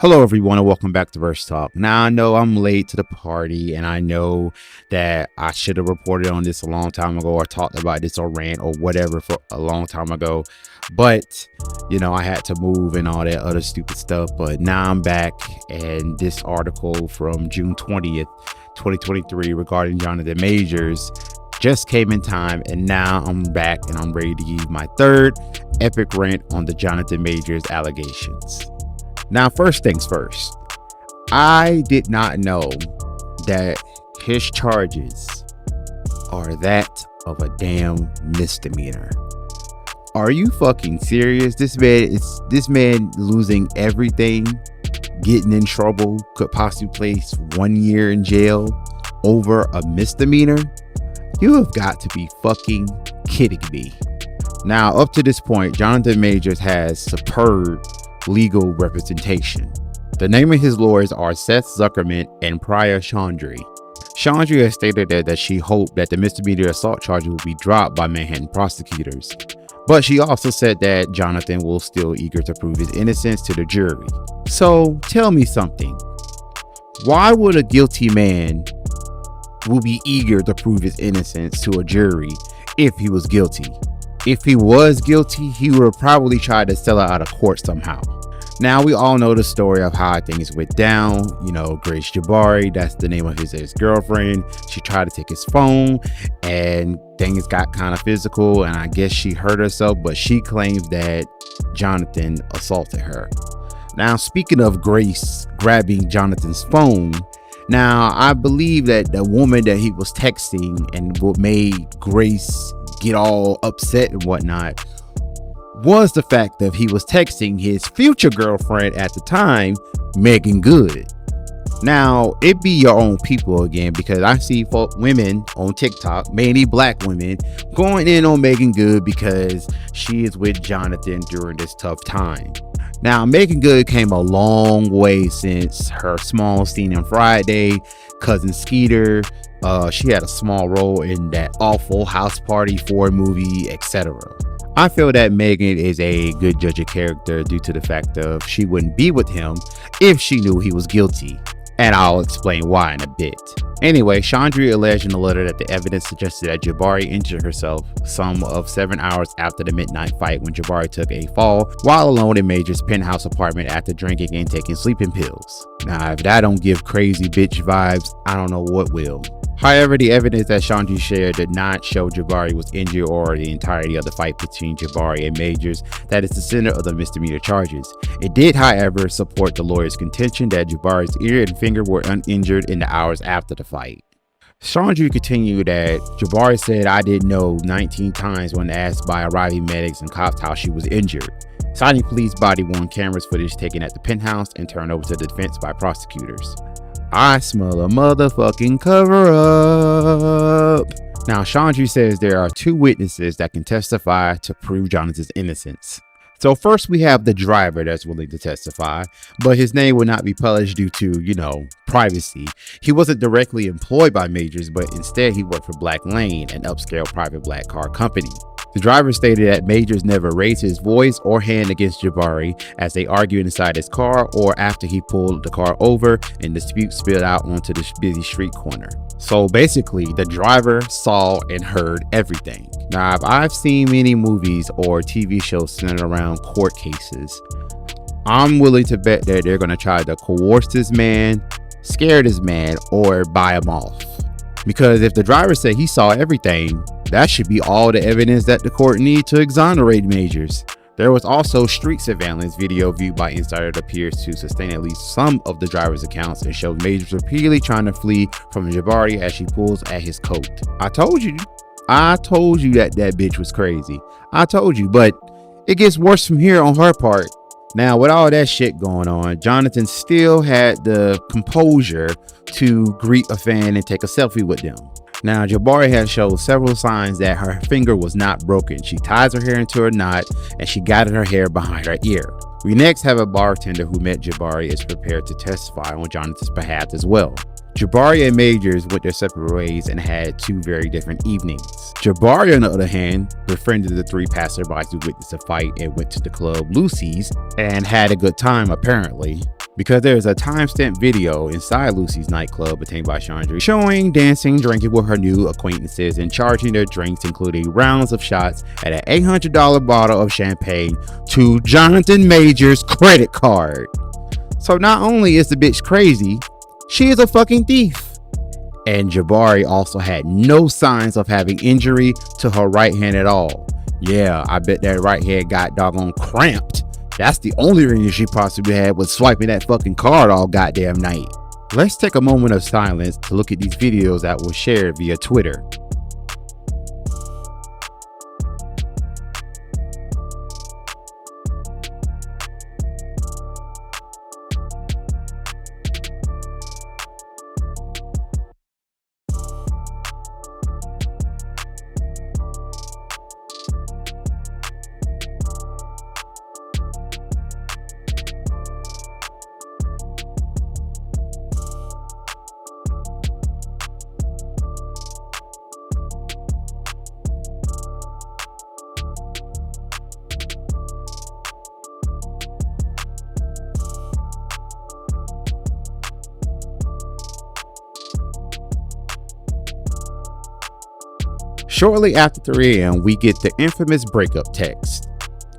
Hello everyone and welcome back to Verse Talk. Now I know I'm late to the party and I know that I should have reported on this a long time ago or talked about this or Rant or whatever for a long time ago. But, I had to move and all that other stupid stuff. But now I'm back, and this article from June 20th, 2023 regarding JonathanMajors just came in time, and now I'm back and I'm ready to give my third epic rant on the JonathanMajors allegations. Now, first things first, I did not know that his charges are that of a damn misdemeanor. Are you fucking serious? This man losing everything, getting in trouble, could possibly place 1 year in jail over a misdemeanor? You have got to be fucking kidding me. Now, up to this point, JonathanMajors has superb legal representation. The name of his lawyers are Seth Zuckerman and Priya Chaudhry. Chaudhry has stated that she hoped that the misdemeanor assault charges will be dropped by Manhattan prosecutors. But she also said that Jonathan will still eager to prove his innocence to the jury. So tell me something. Why would a guilty man will be eager to prove his innocence to a jury if he was guilty? If he was guilty, he would have probably tried to sell it out of court somehow. Now, we all know the story of how things went down. Grace Jabari, that's the name of his ex-girlfriend. She tried to take his phone and things got kind of physical, and I guess she hurt herself, but she claims that Jonathan assaulted her. Now, speaking of Grace grabbing Jonathan's phone, now I believe that the woman that he was texting and what made Grace get all upset and whatnot was the fact that he was texting his future girlfriend at the time, Megan Good. Now, it be your own people again, because I see women on TikTok, mainly black women, going in on Megan Good because she is with Jonathan during this tough time. Now, Megan Good came a long way since her small scene on Friday, Cousin Skeeter. She had a small role in that awful House Party 4 movie, etc. I feel that Megan is a good judge of character due to the fact of she wouldn't be with him if she knew he was guilty. And I'll explain why in a bit. Anyway, Chaudhry alleged in the letter that the evidence suggested that Jabari injured herself some of 7 hours after the midnight fight when Jabari took a fall while alone in Major's penthouse apartment after drinking and taking sleeping pills. Now, if that don't give crazy bitch vibes, I don't know what will. However, the evidence that Chaudhry shared did not show Jabari was injured or the entirety of the fight between Jabari and Majors that is the center of the misdemeanor charges. It did, however, support the lawyer's contention that Jabari's ear and finger were uninjured in the hours after the fight. Chaudhry continued that Jabari said, "I didn't know" 19 times when asked by arriving medics and cops how she was injured, citing police body-worn cameras footage taken at the penthouse and turned over to the defense by prosecutors. I smell a motherfucking cover-up. Now, Chaudhry says there are 2 witnesses that can testify to prove Jonathan's innocence. So first we have the driver that's willing to testify, but his name will not be published due to, privacy. He wasn't directly employed by Majors, but instead he worked for Black Lane, an upscale private black car company. The driver stated that Majors never raised his voice or hand against Jabari as they argued inside his car or after he pulled the car over and the dispute spilled out onto the busy street corner. So basically, the driver saw and heard everything. Now, if I've seen many movies or TV shows centered around court cases, I'm willing to bet that they're going to try to coerce this man, scare this man, or buy him off. Because if the driver said he saw everything, that should be all the evidence that the court need to exonerate Majors. There was also street surveillance video viewed by Insider that appears to sustain at least some of the driver's accounts and shows Majors repeatedly trying to flee from Jabari as she pulls at his coat. I told you that bitch was crazy. I told you, but it gets worse from here on her part. Now, with all that shit going on, Jonathan still had the composure to greet a fan and take a selfie with them. Now, Jabari has shown several signs that her finger was not broken. She ties her hair into a knot and she gathered her hair behind her ear. We next have a bartender who met Jabari is prepared to testify on Jonathan's behalf as well. Jabari and Majors went their separate ways and had 2 very different evenings. Jabari, on the other hand, befriended the 3 passerbys who witnessed the fight and went to the club Lucy's and had a good time apparently. because there's a timestamp video inside Lucy's nightclub obtained by Chandra showing dancing, drinking with her new acquaintances, and charging their drinks, including rounds of shots at an $800 bottle of champagne to JonathanMajors' credit card. So not only is the bitch crazy, she is a fucking thief. And Jabari also had no signs of having injury to her right hand at all. Yeah, I bet that right hand got doggone cramped. That's the only reason she possibly had was swiping that fucking card all goddamn night. Let's take a moment of silence to look at these videos that were shared via Twitter. Shortly after 3 a.m., we get the infamous breakup text.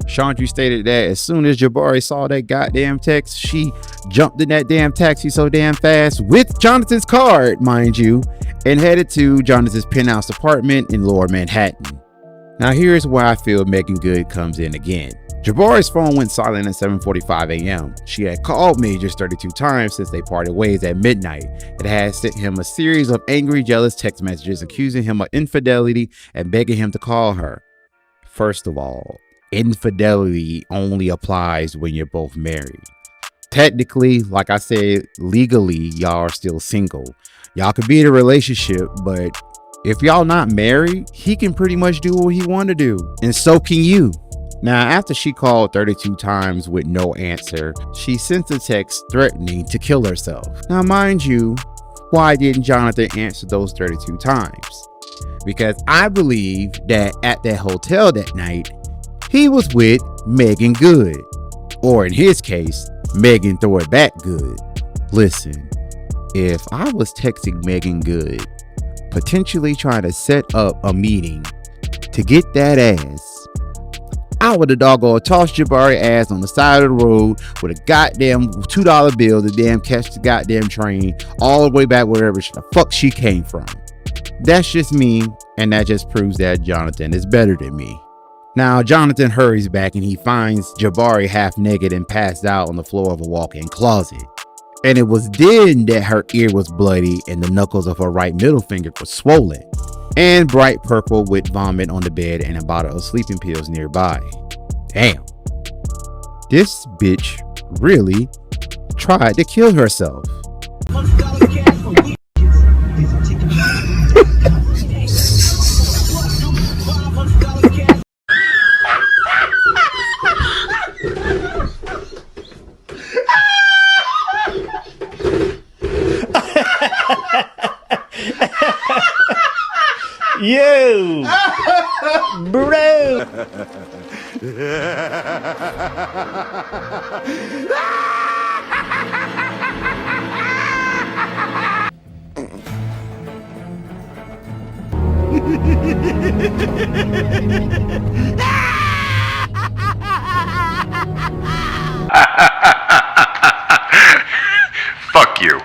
Chandra stated that as soon as Jabari saw that goddamn text, she jumped in that damn taxi so damn fast with Jonathan's card, mind you, and headed to Jonathan's penthouse apartment in Lower Manhattan. Now here's where I feel Megan Good comes in again. Jabari's phone went silent at 7:45 a.m. She had called Majors 32 times since they parted ways at midnight and had sent him a series of angry, jealous text messages accusing him of infidelity and begging him to call her. First of all, infidelity only applies when you're both married. Technically, like I said, legally, y'all are still single. Y'all could be in a relationship, but if y'all not married, he can pretty much do what he want to do, and so can you. Now, after she called 32 times with no answer, she sent a text threatening to kill herself. Now, mind you, why didn't Jonathan answer those 32 times? Because I believe that at that hotel that night, he was with Megan Good. Or in his case, Megan Throw It Back Good. Listen, if I was texting Megan Good, potentially trying to set up a meeting to get that ass, I would have doggone tossed Jabari ass on the side of the road with a goddamn $2 bill to damn catch the goddamn train all the way back wherever the fuck she came from. That's just me, and that just proves that Jonathan is better than me. Now, Jonathan hurries back and he finds Jabari half naked and passed out on the floor of a walk-in closet. And it was then that her ear was bloody and the knuckles of her right middle finger were swollen and bright purple with vomit on the bed and a bottle of sleeping pills nearby. Damn. This bitch really tried to kill herself. You, bro. Fuck you.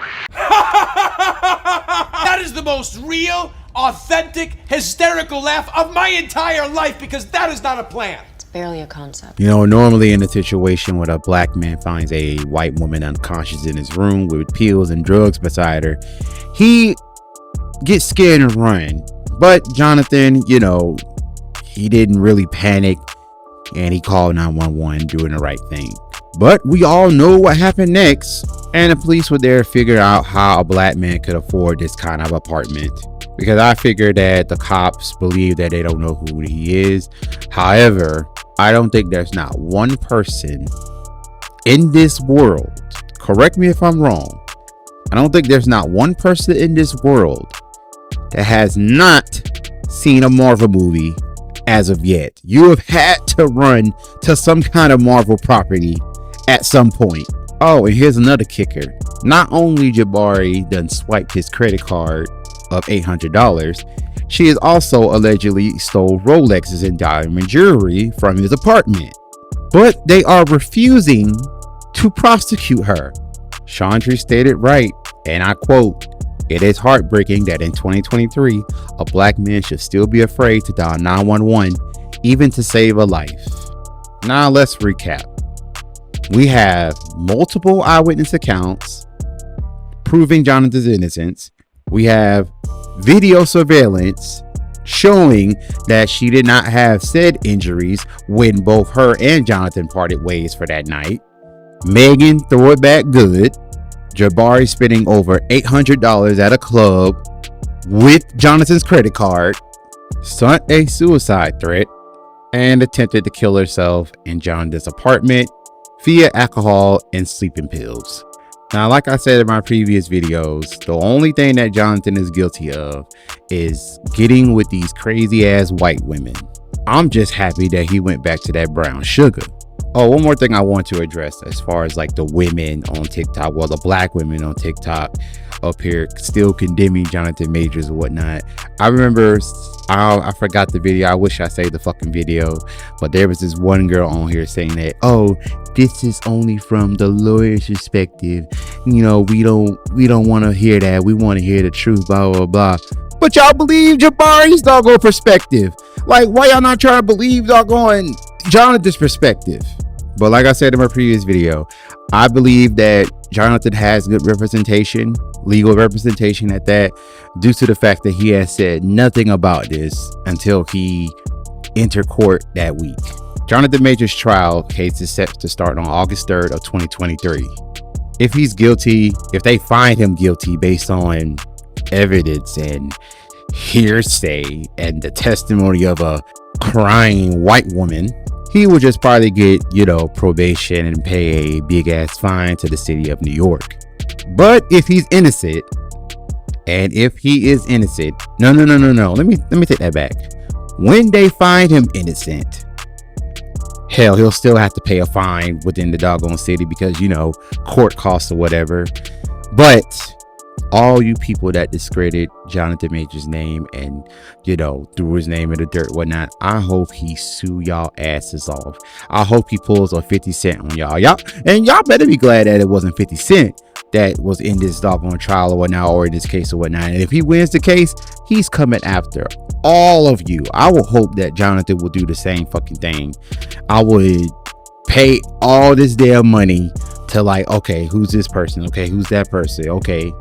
That is the most real, authentic, hysterical laugh of my entire life, because that is not a plan. It's barely a concept. You know, normally in a situation where a black man finds a white woman unconscious in his room with pills and drugs beside her, he gets scared and run. But Jonathan, you know, he didn't really panic and he called 911 doing the right thing. But we all know what happened next, and the police were there to figure out how a black man could afford this kind of apartment. Because I figured that the cops believe that they don't know who he is. However, I don't think there's not one person in this world, correct me if I'm wrong, I don't think there's not one person in this world that has not seen a Marvel movie as of yet. You have had to run to some kind of Marvel property at some point. Oh, and here's another kicker. Not only Jabari done swiped his credit card of $800, she has also allegedly stole Rolexes and diamond jewelry from his apartment. But they are refusing to prosecute her. Chandri stated right, and I quote, "It is heartbreaking that in 2023, a black man should still be afraid to dial 911, even to save a life." Now let's recap. We have multiple eyewitness accounts proving Jonathan's innocence. We have video surveillance showing that she did not have said injuries when both her and Jonathan parted ways for that night. Megan threw it back good. Jabari spending over $800 at a club with Jonathan's credit card. Sent a suicide threat and attempted to kill herself in Jonathan's apartment via alcohol and sleeping pills. Now, like I said in my previous videos, the only thing that Jonathan is guilty of is getting with these crazy ass white women. I'm just happy that he went back to that brown sugar. Oh, one more thing I want to address as far as like the women on TikTok, well, the black women on TikTok up here still condemning Jonathan Majors and whatnot. I remember, I forgot the video. I wish I saved the fucking video, but there was this one girl on here saying that, oh, this is only from the lawyer's perspective. You know, we don't want to hear that. We want to hear the truth, blah, blah, blah. But y'all believe Jabari's doggone perspective. Like, why y'all not trying to believe doggone Jonathan's perspective? But like I said in my previous video, I believe that Jonathan has good representation, legal representation at that, due to the fact that he has said nothing about this until he entered court that week. Jonathan Majors' trial case is set to start on August 3rd of 2023. If he's guilty, if they find him guilty based on evidence and hearsay and the testimony of a crying white woman, he will just probably get, probation and pay a big ass fine to the city of New York. But if he's innocent, and if he is innocent, no. Let me take that back. When they find him innocent, hell, he'll still have to pay a fine within the doggone city because, court costs or whatever. But all you people that discredit Jonathan Majors' name and, threw his name in the dirt, whatnot, I hope he sue y'all asses off. I hope he pulls a 50 Cent on y'all. Y'all better be glad that it wasn't 50 Cent that was in this doggone trial or whatnot, or in this case or whatnot. And if he wins the case, he's coming after all of you. I will hope that Jonathan will do the same fucking thing. I would pay all this damn money to okay, who's this person? Okay, who's that person? Okay,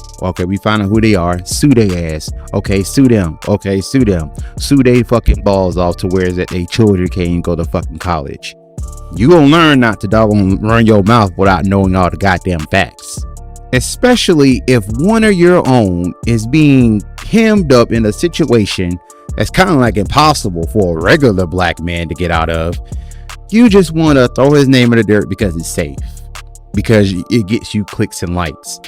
we find out who they are. Sue their ass. Okay, sue them. Okay, sue them. Sue they fucking balls off to where that they children can't go to fucking college. You gonna learn not to doggone run your mouth without knowing all the goddamn facts. Especially if one of your own is being hemmed up in a situation that's kind of like impossible for a regular black man to get out of. You just want to throw his name in the dirt because it's safe, because it gets you clicks and likes.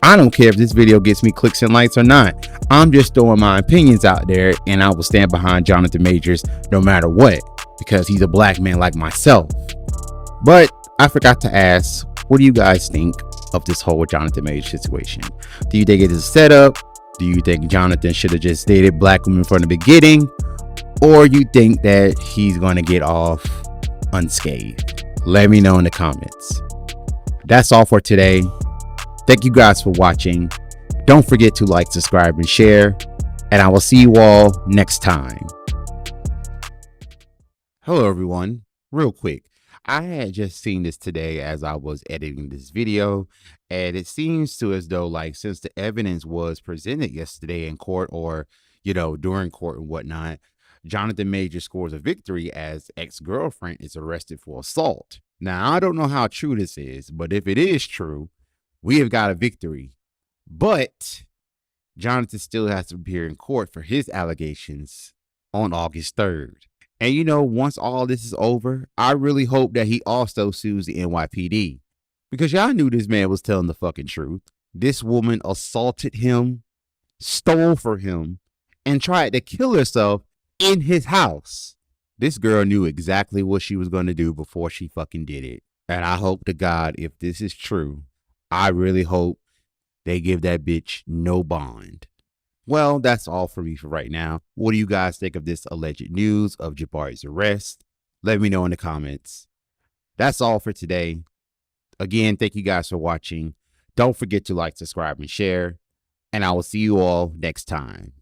I don't care if this video gets me clicks and likes or not. I'm just throwing my opinions out there, and I will stand behind Jonathan Majors no matter what, because he's a black man like myself. But I forgot to ask, what do you guys think of this whole Jonathan Majors situation? Do you think it is a setup? Do you think Jonathan should have just dated black women from the beginning? Or you think that he's going to get off unscathed? Let me know in the comments. That's all for today. Thank you guys for watching. Don't forget to like, subscribe, and share. And I will see you all next time. Hello, everyone. Real quick, I had just seen this today as I was editing this video, and it seems to as though since the evidence was presented yesterday in court, or during court and whatnot, Jonathan Majors scores a victory as ex-girlfriend is arrested for assault. Now, I don't know how true this is, but if it is true, we have got a victory. But Jonathan still has to appear in court for his allegations on August 3rd. And once all this is over, I really hope that he also sues the NYPD, because y'all knew this man was telling the fucking truth. This woman assaulted him, stole from him, and tried to kill herself in his house. This girl knew exactly what she was going to do before she fucking did it. And I hope to God, if this is true, I really hope they give that bitch no bond. Well, that's all for me for right now. What do you guys think of this alleged news of Jabari's arrest? Let me know in the comments. That's all for today. Again, thank you guys for watching. Don't forget to like, subscribe, and share. And I will see you all next time.